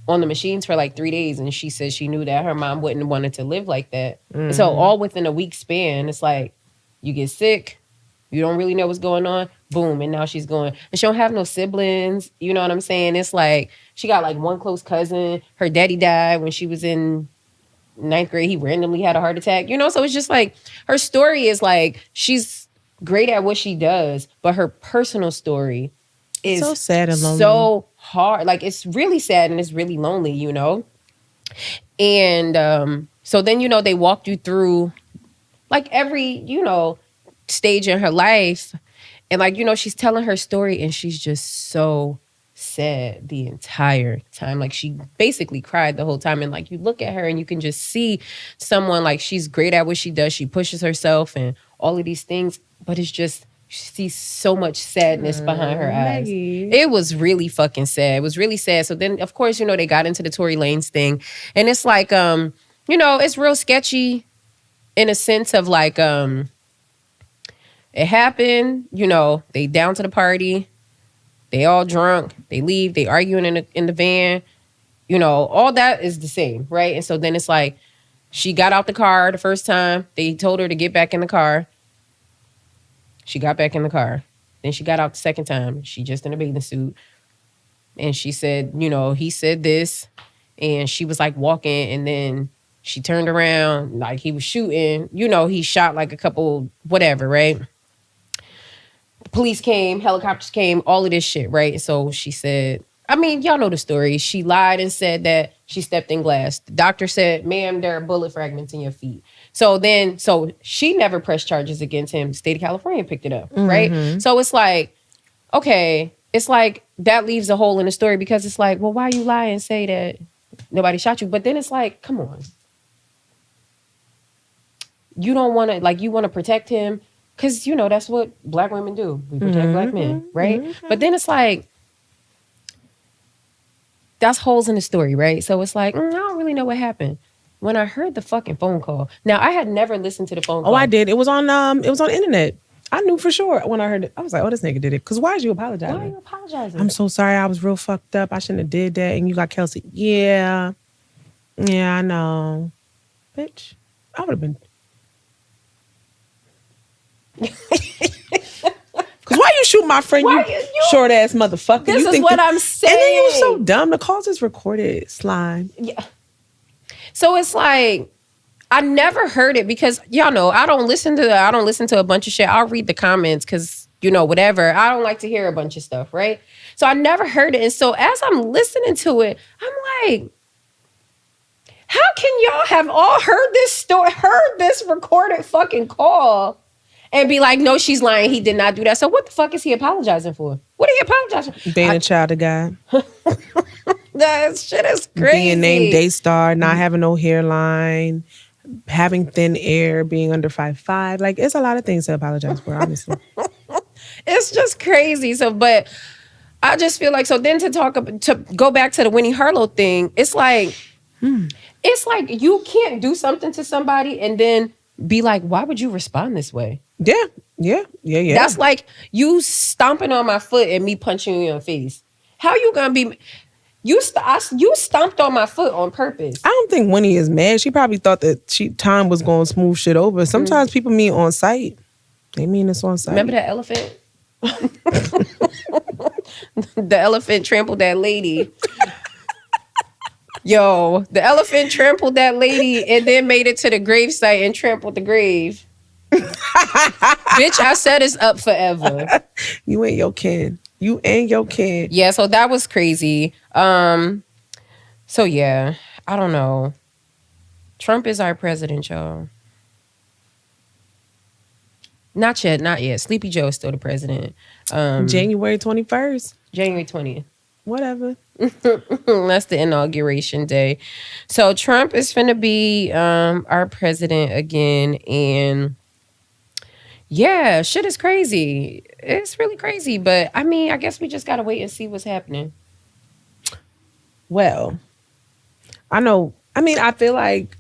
S2: on the machines for like 3 days. And she said she knew that her mom wouldn't have wanted to live like that. And so all within a week span, it's like you get sick. You don't really know what's going on. Boom. And now she's going. And she don't have no siblings. You know what I'm saying? It's like she got like one close cousin. Her daddy died when she was in 9th grade. He randomly had a heart attack. So it's just like her story is like she's great at what she does. But her personal story is
S3: so sad and lonely.
S2: So hard. Like, it's really sad and it's really lonely, And so then, they walked you through like every, stage in her life, and like she's telling her story and she's just so sad the entire time. Like, she basically cried the whole time, and like you look at her and you can just see someone like she's great at what she does. She pushes herself and all of these things, but it's just she sees so much sadness behind her eyes. It was really fucking sad. It was really sad. So then, of course, they got into the Tory Lanez thing, and it's like it's real sketchy in a sense of like it happened, they down to the party, they all drunk, they leave, they arguing in the van, all that is the same, right? And so then it's like She got out the car the first time. They told her to get back in the car. She got back in the car. Then she got out the second time. She just in a bathing suit. And she said, you know, he said this. And she was like walking. And then she turned around like he was shooting. You know, he shot like a couple, whatever, right? Police came, helicopters came, all of this shit, right? So she said, I mean, y'all know the story. She lied and said that she stepped in glass. The doctor said, ma'am, there are bullet fragments in your feet. So she never pressed charges against him. The state of California picked it up, right? So it's like, okay, it's like that leaves a hole in the story because it's like, well, why you lie and say that nobody shot you? But then it's like, come on. You don't want to, like, you want to protect him because, you know, that's what Black women do. We protect Black men, right? But then it's like, that's holes in the story, right? So it's like, I don't really know what happened. When I heard the fucking phone call. Now, I had never listened to the phone call.
S3: Oh, I did. It was on internet. I knew for sure when I heard it. I was like, oh, this nigga did it. Because why did you apologize?
S2: Why are you apologizing?
S3: I'm so sorry. I was real fucked up. I shouldn't have did that. And you got Kelsey. Yeah. Yeah, I know. Bitch, I would have been. Because why you shoot my friend, you short ass motherfucker?
S2: This is what I'm saying.
S3: And then you were so dumb. The calls is recorded, slime.
S2: Yeah. So it's like, I never heard it because y'all know I don't listen to a bunch of shit. I'll read the comments because, you know, whatever. I don't like to hear a bunch of stuff, right? So I never heard it. And so as I'm listening to it, I'm like, how can y'all have all heard this story, heard this recorded fucking call and be like, no, she's lying. He did not do that. So what the fuck is he apologizing for? What are you apologizing for?
S3: Being a child of God.
S2: That shit is crazy.
S3: Being named Daystar, not having no hairline, having thin hair, being under 5'5". Like, it's a lot of things to apologize for, honestly.
S2: It's just crazy. So, but I just feel like, so then to go back to the Winnie Harlow thing, it's like, you can't do something to somebody and then be like, why would you respond this way?
S3: Yeah.
S2: That's like you stomping on my foot and me punching you in your face. How you gonna be? You stomped on my foot on purpose.
S3: I don't think Winnie is mad. She probably thought that time was going to smooth shit over. Sometimes people mean on sight. They mean it's on sight.
S2: Remember that elephant? The elephant trampled that lady. Yo, the elephant trampled that lady and then made it to the gravesite and trampled the grave. Bitch, I said it's up forever.
S3: You ain't your kin. You and your kid.
S2: Yeah, so that was crazy. So yeah, I don't know. Trump is our president, y'all. Not yet. Sleepy Joe is still the president.
S3: January 21st.
S2: January 20th.
S3: Whatever.
S2: That's the inauguration day. So Trump is finna be our president again. And yeah, shit is crazy. It's really crazy. But I mean, I guess we just gotta wait and see what's happening.
S3: Well, I know. I mean, I feel like.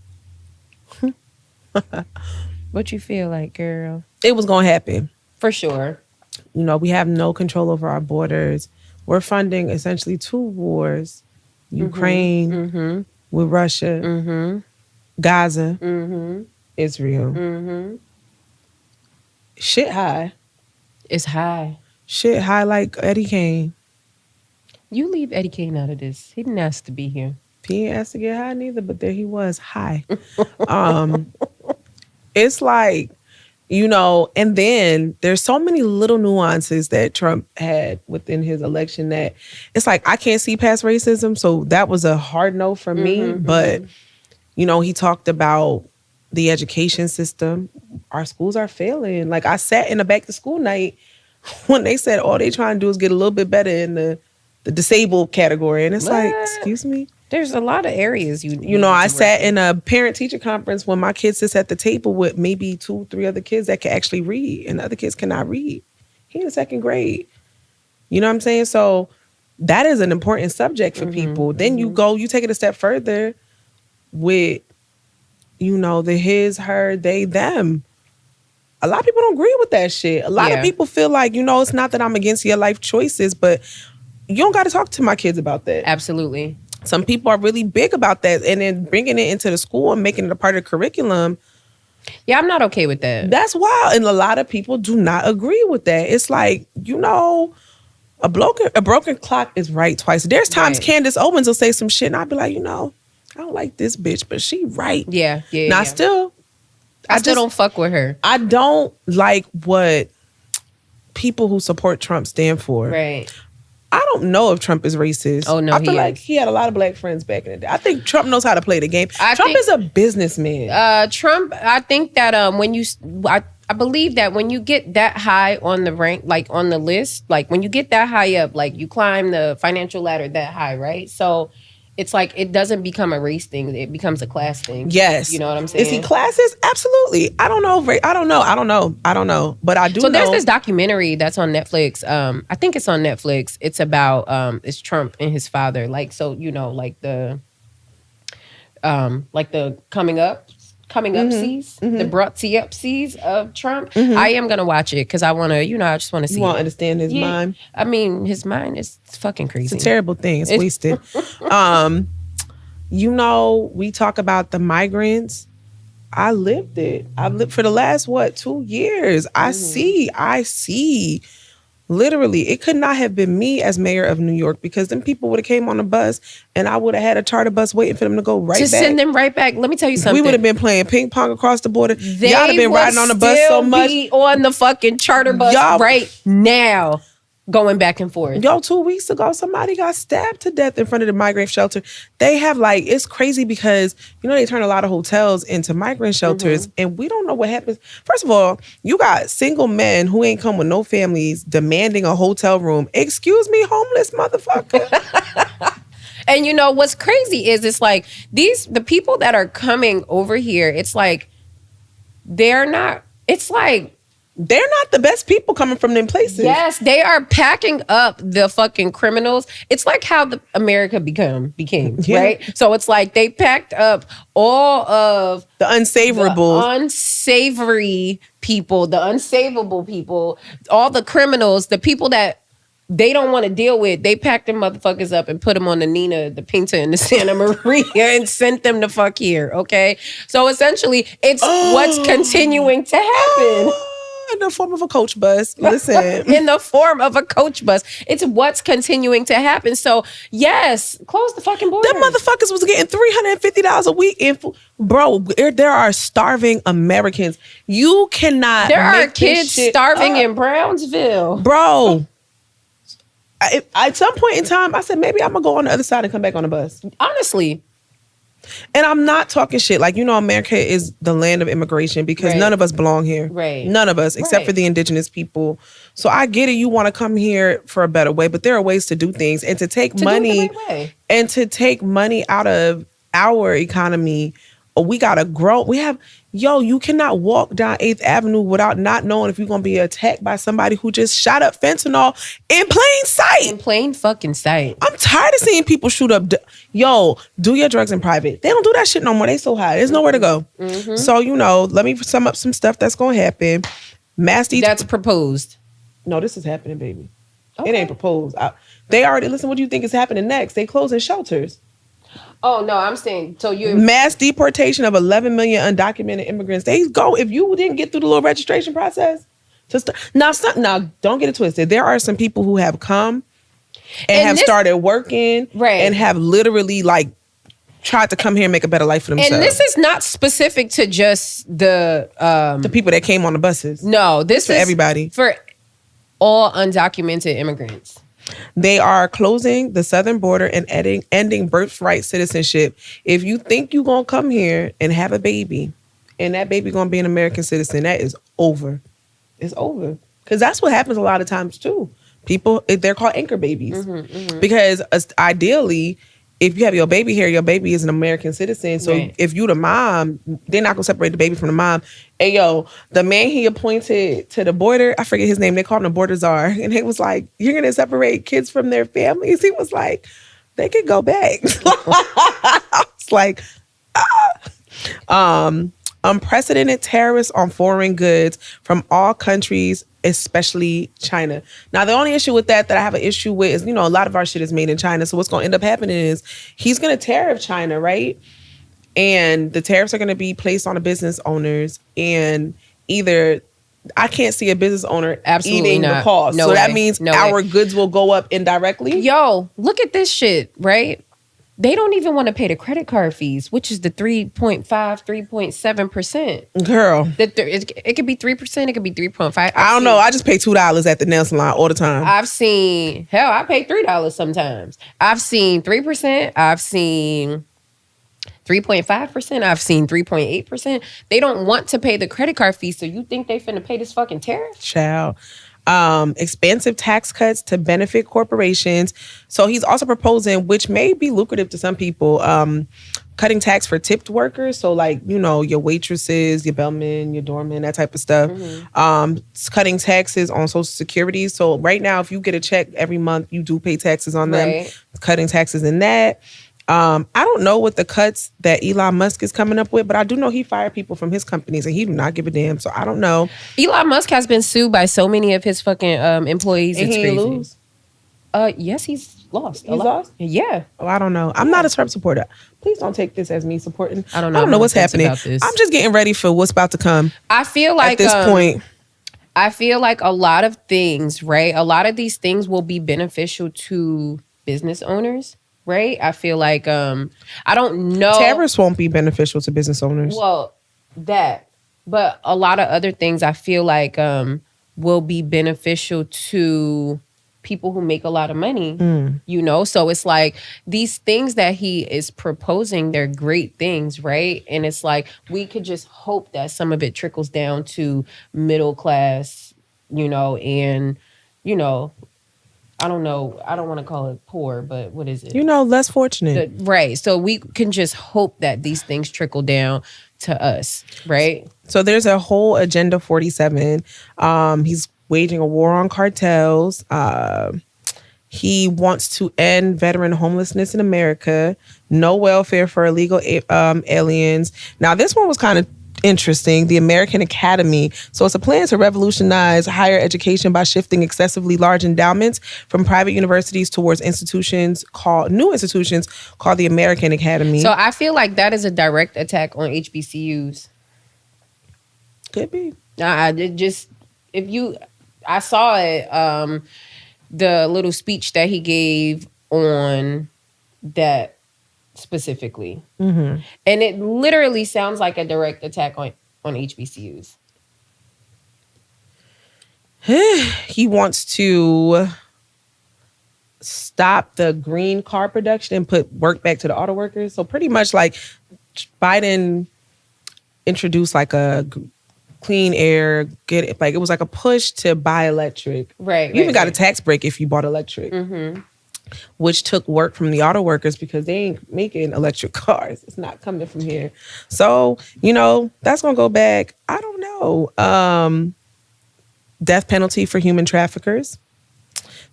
S2: What you feel like, girl?
S3: It was gonna happen.
S2: For sure.
S3: You know, we have no control over our borders. We're funding essentially 2 wars. Ukraine with Russia, Gaza, Israel. Shit high.
S2: It's high.
S3: Shit high like Eddie Kane.
S2: You leave Eddie Kane out of this. He didn't ask to be here.
S3: He ain't asked to get high neither, but there he was, high. It's like, you know, and then there's so many little nuances that Trump had within his election that it's like, I can't see past racism. So that was a hard no for me. But, you know, he talked about the education system. Our schools are failing. Like, I sat in a back to school night when they said all they trying to do is get a little bit better in the disabled category. And it's like, excuse me?
S2: There's a lot of areas
S3: you know, I sat in a parent-teacher conference when my kid sits at the table with maybe 2-3 other kids that can actually read and the other kids cannot read. He in 2nd grade. You know what I'm saying? So that is an important subject for people. Then you take it a step further with, you know, the his, her, they, them. A lot of people don't agree with that shit. A lot of people feel like, you know, it's not that I'm against your life choices, but you don't got to talk to my kids about that.
S2: Absolutely.
S3: Some people are really big about that, and then bringing it into the school and making it a part of the curriculum.
S2: Yeah, I'm not okay with that.
S3: That's wild, and a lot of people do not agree with that. It's like, a broken clock is right twice. There's times
S2: Right.
S3: Candace Owens will say some shit, and I'll be like, I don't like this bitch, but she right.
S2: Yeah.
S3: Now
S2: I
S3: still
S2: don't fuck with her.
S3: I don't like what people who support Trump stand for.
S2: Right.
S3: I don't know if Trump is racist.
S2: Oh, no,
S3: I feel
S2: he
S3: like
S2: is.
S3: he had a lot of black friends back in the day. I think Trump knows how to play the game.
S2: I
S3: Trump
S2: think-
S3: is a businessman.
S2: Trump, I think that I believe that when you get that high on the rank, like on the list, like when you get that high up, like you climb the financial ladder that high, right? So it's like it doesn't become a race thing; it becomes a class thing.
S3: Yes.
S2: You know what I'm saying?
S3: Is he classist? Absolutely. I don't know. I don't know. But I do
S2: So
S3: know.
S2: there's this documentary that's on Netflix. I think it's on Netflix. It's about it's Trump and his father. Like the coming up seas, the brought up seas of Trump. I am gonna watch it because I want to. I just want to see.
S3: You want to
S2: it.
S3: understand his
S2: Yeah.
S3: mind?
S2: I mean, his mind is fucking crazy.
S3: It's a terrible thing. It's wasted. We talk about the migrants. I lived it. I've lived for the last 2 years. I see. Literally, it could not have been me as mayor of New York, because then people would have came on the bus and I would have had a charter bus waiting for them to go right
S2: to
S3: back.
S2: send them right back. Let me tell you something.
S3: We would have been playing ping pong across the border.
S2: They
S3: Y'all have been
S2: would
S3: riding on the bus so
S2: still
S3: much.
S2: be on the fucking charter bus
S3: Y'all-
S2: right now, going back and forth.
S3: Yo, 2 weeks ago, somebody got stabbed to death in front of the migrant shelter. They have it's crazy because, they turn a lot of hotels into migrant shelters, and we don't know what happens. First of all, you got single men who ain't come with no families demanding a hotel room. Excuse me, homeless motherfucker.
S2: And what's crazy is it's like the people that are coming over here, it's like they're not
S3: the best people coming from them places.
S2: yes, they are packing up the fucking criminals. It's like how the America became,
S3: Yeah.
S2: right? So it's like they packed up all of
S3: The unsavorables.
S2: the unsavory people, the unsavable people, all the criminals, the people that they don't want to deal with. They packed them motherfuckers up and put them on the Nina, the Pinta, and the Santa Maria and sent them the fuck here. Okay, so essentially, it's what's continuing to happen.
S3: In the form of a coach bus. Listen.
S2: In the form of a coach bus. It's what's continuing to happen. So, yes, close the fucking border.
S3: Them motherfuckers was getting $350 a week in food. Bro, there are starving Americans. You cannot.
S2: There are
S3: make this
S2: kids
S3: shit
S2: starving
S3: up.
S2: in Brownsville.
S3: Bro. At some point in time, I said, maybe I'm going to go on the other side and come back on the bus.
S2: Honestly.
S3: And I'm not talking shit. America is the land of immigration because
S2: Right.
S3: none of us belong here.
S2: Right.
S3: None of us, except
S2: Right.
S3: for the indigenous people. So I get it. You want to come here for a better way, but there are ways to do things and to take
S2: To
S3: money
S2: do it the right way.
S3: and to take money out of our economy. We gotta grow. You cannot walk down 8th Avenue without not knowing if you're gonna be attacked by somebody who just shot up fentanyl in plain sight.
S2: In plain fucking sight.
S3: I'm tired of seeing people shoot up. Do your drugs in private. They don't do that shit no more. They so high. There's nowhere to go. So, let me sum up some stuff that's going to happen.
S2: That's proposed.
S3: No, this is happening, baby. It
S2: Okay.
S3: ain't proposed. They already, listen, what do you think is happening next? They closing shelters.
S2: Oh, no, I'm saying, so you're...
S3: Mass deportation of 11 million undocumented immigrants. They go, if you didn't get through the little registration process. Now, don't get it twisted. There are some people who have come and have started working
S2: Right.
S3: and have literally tried to come here and make a better life for themselves.
S2: And this is not specific to just the
S3: people that came on the buses.
S2: no, this
S3: For
S2: is
S3: everybody.
S2: for all undocumented immigrants.
S3: They are closing the southern border and ending birthright citizenship. If you think you're going to come here and have a baby and that baby going to be an American citizen, that is over. It's over. Because that's what happens a lot of times too. People, they're called anchor babies. Because ideally, if you have your baby here, your baby is an American citizen. So
S2: Right.
S3: if you the mom, they're not gonna separate the baby from the mom. Hey yo, the man he appointed to the border, I forget his name, they called him the border czar. And he was like, you're gonna separate kids from their families? He was like, they could go back. It's like, unprecedented tariffs on foreign goods from all countries especially China. Now, the only issue with that I have an issue with is, a lot of our shit is made in China. So what's going to end up happening is he's going to tariff China, right? And the tariffs are going to be placed on the business owners, and either I can't see a business owner
S2: Absolutely
S3: eating
S2: not.
S3: the cost.
S2: No
S3: so
S2: way.
S3: that means
S2: No
S3: our
S2: way.
S3: goods will go up indirectly.
S2: Yo, look at this shit, right? They don't even want to pay the credit card fees, which is the 3.5, 3.7%.
S3: Girl,
S2: It could be 3%, it could be 3.5.
S3: I don't know. I just pay $2 at the nail salon all the time.
S2: I've seen, hell, I pay $3 sometimes. I've seen 3%. I've seen 3.5%. I've seen 3.8%. They don't want to pay the credit card fee. So you think they finna pay this fucking tariff?
S3: Child. Expansive tax cuts to benefit corporations. So he's also proposing, which may be lucrative to some people, cutting tax for tipped workers. So like, your waitresses, your bellmen, your doormen, that type of stuff. Cutting taxes on Social Security. So right now, if you get a check every month, you do pay taxes on them.
S2: Right.
S3: Cutting taxes in that. I don't know what the cuts that Elon Musk is coming up with, but I do know he fired people from his companies and he do not give a damn. So I don't know.
S2: Elon Musk has been sued by so many of his fucking employees.
S3: And
S2: It's
S3: he
S2: crazy.
S3: ain't lose.
S2: Yes, he's lost.
S3: He's lost?
S2: Yeah.
S3: Oh, I don't know. I'm not a Trump supporter. Please don't take this as me supporting.
S2: I don't know
S3: what's
S2: things
S3: happening.
S2: about this.
S3: I'm just getting ready for what's about to come.
S2: I feel like
S3: At this point,
S2: I feel like a lot of things, right? A lot of these things will be beneficial to business owners, right? I feel like I don't know.
S3: tariffs won't be beneficial to business owners.
S2: Well, that, but a lot of other things I feel like will be beneficial to people who make a lot of money, So it's like these things that he is proposing, they're great things, right? And it's like we could just hope that some of it trickles down to middle class, and, I don't know. I don't want to call it poor, but what is it?
S3: Less fortunate.
S2: Right. So we can just hope that these things trickle down to us, right?
S3: So there's a whole Agenda 47. He's waging a war on cartels. He wants to end veteran homelessness in America. No welfare for illegal aliens. Now, this one was kind of interesting. The American Academy. So it's a plan to revolutionize higher education by shifting excessively large endowments from private universities towards new institutions called the American Academy.
S2: So I feel like that is a direct attack on HBCUs.
S3: Could be.
S2: I saw it, the little speech that he gave on that specifically.
S3: Mm-hmm.
S2: And it literally sounds like a direct attack on HBCUs.
S3: He wants to stop the green car production and put work back to the auto workers. So pretty much like Biden introduced like a clean air, it was like a push to buy electric.
S2: Right.
S3: You even got a tax break if you bought electric.
S2: Mm-hmm.
S3: Which took work from the auto workers because they ain't making electric cars. It's not coming from here. So, that's going to go back. I don't know. Death penalty for human traffickers.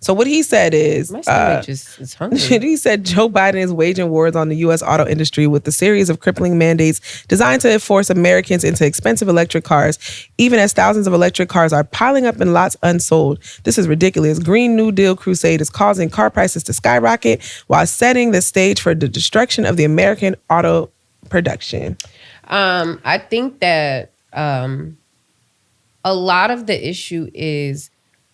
S3: So what he said is,
S2: My stomach just is hungry.
S3: he said Joe Biden is waging wars on the U.S. auto industry with a series of crippling mandates designed to force Americans into expensive electric cars, even as thousands of electric cars are piling up in lots unsold. This is ridiculous. Green New Deal crusade is causing car prices to skyrocket while setting the stage for the destruction of the American auto production.
S2: I think that a lot of the issue is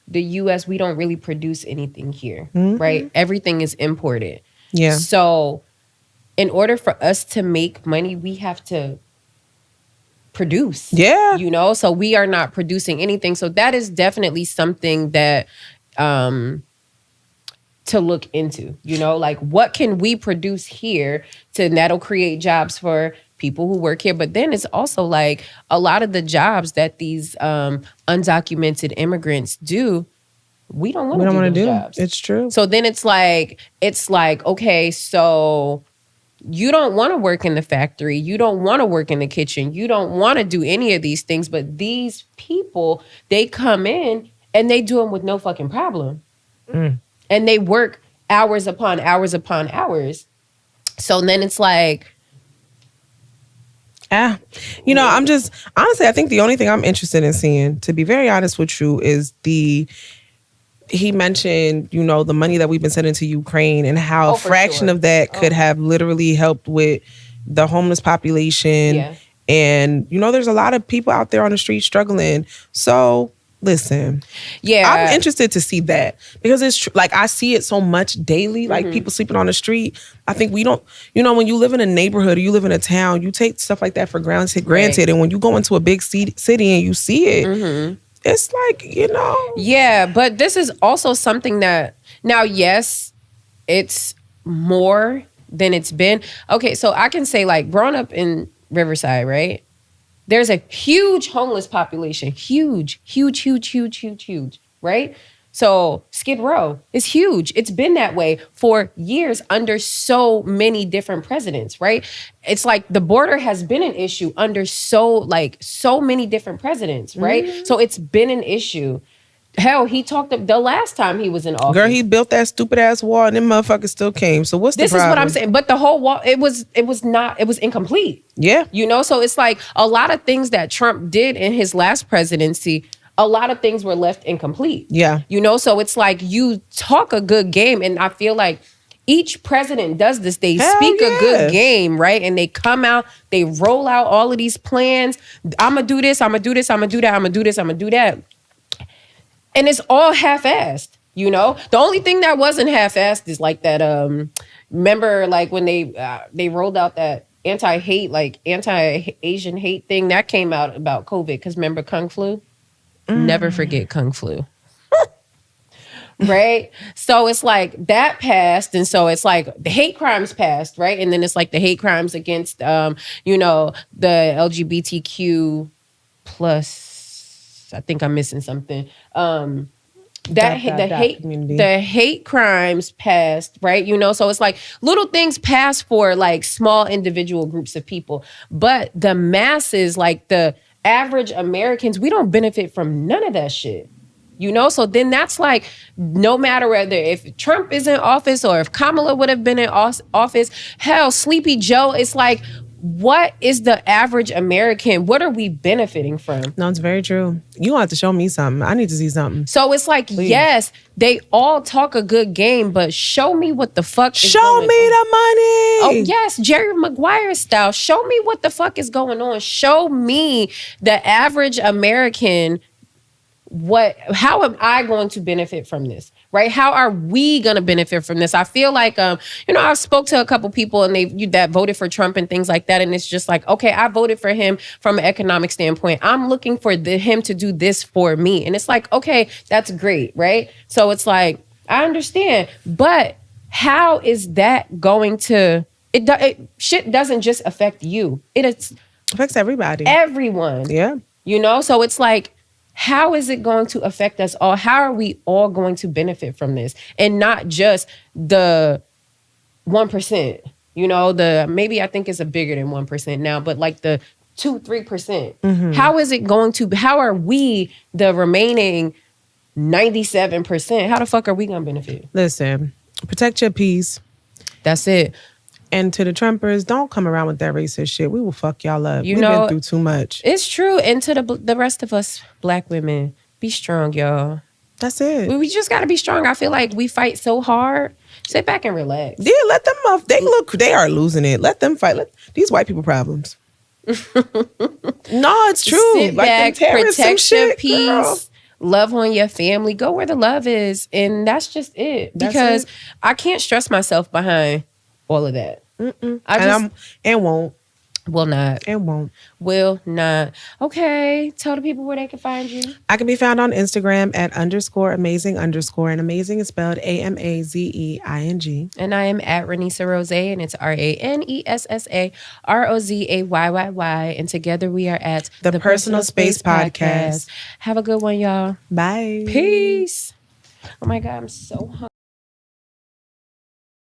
S2: the U.S., we don't really produce anything here, right? Everything is imported.
S3: Yeah.
S2: So in order for us to make money, we have to produce.
S3: Yeah.
S2: So we are not producing anything. So that is definitely something that to look into, like what can we produce here that'll create jobs for people who work here. But then it's also like a lot of the jobs that these undocumented immigrants do, we don't want to do those jobs.
S3: It's true.
S2: So then it's like, okay, so you don't want to work in the factory. You don't want to work in the kitchen. You don't want to do any of these things. But these people, they come in and they do them with no fucking problem. And they work hours upon hours upon hours. So then it's like,
S3: You know, I'm just honestly, I think the only thing I'm interested in seeing, to be very honest with you, is he mentioned, you know, the money that we've been sending to Ukraine and how a fraction of that could have literally helped with the homeless population.
S2: Yeah.
S3: And, you know, there's a lot of people out there on the street struggling. So listen, I'm interested to see that because it's like I see it so much daily, like people sleeping on the street. I think we don't, you know, when you live in a neighborhood or you live in a town, you take stuff like that for granted. Right. And when you go into a big city and you see it, it's like, you know.
S2: Yeah, but this is also something that now, yes, it's more than it's been. Okay, so I can say like growing up in Riverside, right? There's a huge homeless population. Huge, right? So Skid Row is huge. It's been that way for years under so many different presidents, right? It's like the border has been an issue under so many different presidents, right? So it's been an issue. Hell, he talked the last time he was in office.
S3: Girl, he built that stupid ass wall and them motherfuckers still came. So what's the problem? This is
S2: what I'm saying. But the whole wall, it was incomplete.
S3: Yeah.
S2: You know, so it's like a lot of things that Trump did in his last presidency, a lot of things were left incomplete.
S3: Yeah.
S2: You know, so it's like you talk a good game, and I feel like each president does this. They speak a good game, right? And they come out, they roll out all of these plans. I'm going to do this, I'm going to do this, I'm going to do that, I'm going to do this, I'm going to do that. And it's all half-assed, you know? The only thing that wasn't half-assed is like that, remember like when they rolled out that anti-hate, like anti-Asian hate thing that came out about COVID, because remember Kung Flu? Never forget Kung Flu. Right? So it's like that passed. And so it's like the hate crimes passed, right? And then it's like the hate crimes against, you know, the LGBTQ plus, I think I'm missing something. The hate crimes passed, right? You know, so it's like little things pass for like small individual groups of people. But the masses, like the average Americans, we don't benefit from none of that shit. You know, so then that's like, no matter whether if Trump is in office or if Kamala would have been in office, hell, Sleepy Joe, it's like, what is the average American? What are we benefiting from?
S3: No, it's very true. You gonna have to show me something. I need to see something.
S2: So it's like, please. Yes, they all talk a good game, but show me what the fuck is
S3: show me the money.
S2: Oh, yes, Jerry Maguire style. Show me what the fuck is going on. Show me the average American. How am I going to benefit from this? Right? How are we going to benefit from this? I feel like, you know, I spoke to a couple people and that voted for Trump and things like that. And it's just like, okay, I voted for him from an economic standpoint. I'm looking for him to do this for me. And it's like, okay, that's great. Right? So it's like, I understand. But how is that going to, shit doesn't just affect you. It
S3: affects everybody.
S2: Everyone.
S3: Yeah.
S2: You know, so it's like, how is it going to affect us all? How are we all going to benefit from this? And not just the 1%, you know, maybe I think it's a bigger than 1% now, but like the 2-3%. How is it going to, how are we the remaining 97%? How the fuck are we going to benefit?
S3: Listen, protect your peace.
S2: That's it.
S3: And to the Trumpers, don't come around with that racist shit. We will fuck y'all up. We've been through too much.
S2: It's true. And to the rest of us black women, be strong, y'all.
S3: That's it.
S2: We just got to be strong. I feel like we fight so hard. Sit back and relax.
S3: Yeah, let them off. They are losing it. Let them fight. These white people problems. No, it's true.
S2: Sit back, protect your peace.
S3: Girl.
S2: Love on your family. Go where the love is. And that's just it. Because I can't stress myself behind all of that.
S3: And won't.
S2: Will not.
S3: And won't.
S2: Will not. Okay. Tell the people where they can find you.
S3: I can be found on Instagram at _amazing_. And amazing is spelled AMAZEING.
S2: And I am at Ranessa Rose, and it's RANESSAROZAYYY. And together we are at
S3: the Personal Space Podcast.
S2: Have a good one, y'all.
S3: Bye.
S2: Peace. Oh my God, I'm so hungry.